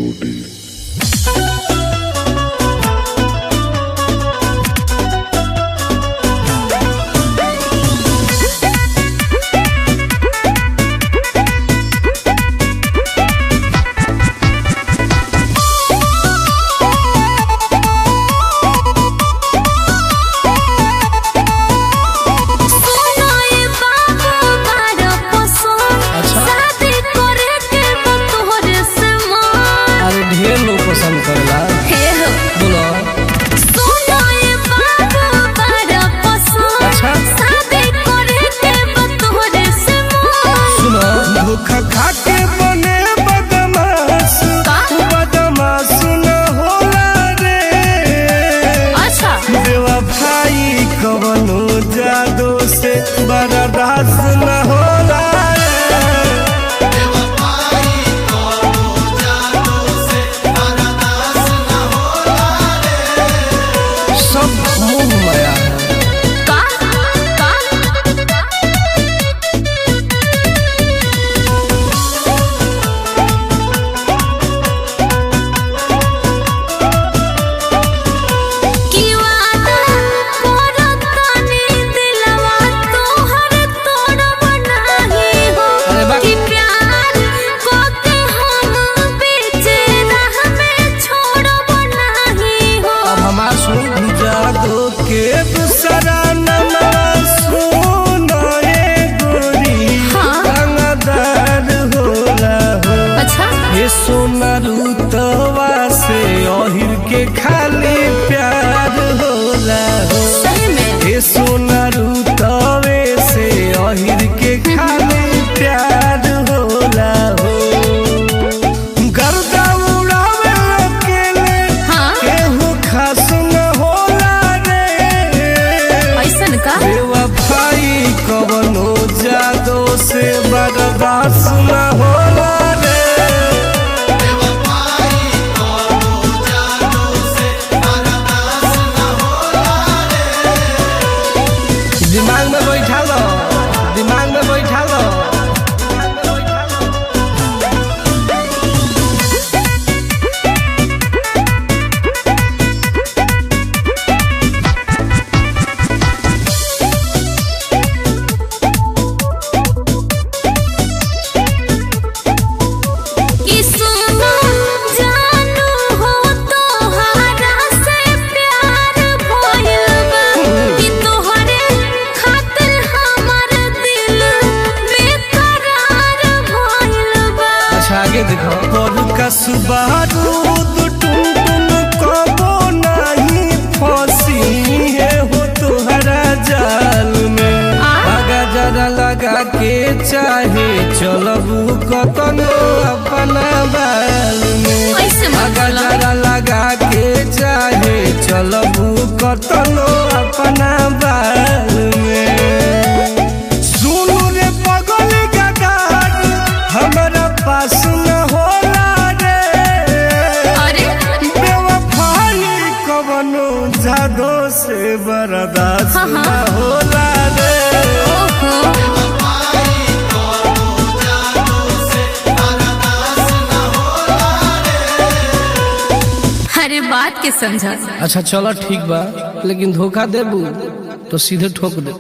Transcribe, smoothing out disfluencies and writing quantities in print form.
रोटी। पसंद करला बोलो सुनो ये बाबू बड़ा पसंद अच्छा शादी करे के बतोरे से सुनो भूखा खा के बने बदमाश न होला रे। अच्छा बेवफाई कवनो जादू से बर्दाश्त न होला के दूसरा नवा सुनो ये गोरी रंगदार होला हो। अच्छा ये सोना रूतवा से ओहिर के खाली प्यार होला हो। सही में ये सोना रूतवे से ओहिर के खाली प्यार होला हो। गर्दा उड़ावे अकेले केहू खास बेवफाई कवनो जादू से बर्दाश्त न होला रे। दिमाग में बैठा लो, दिमाग में बैठा लो। आगे देखो पर कसबारूद टुन कबो नहीं फंसी है हो तोहरा जाल में। आगा जरा लगा के चाहे चलबू कतनो अपना बाल में। आगा जरा लगा के चाहे चलबू कतनो अपना बाल में। सुनो रे पगल गगार हमारा पास न होला रे। अरे बेवफाई कवनो जादू से बर्दाश्त न होला रे। अरे बात के समझा। अच्छा चलो ठीक बा, लेकिन धोखा देबू तो सीधे ठोक दे।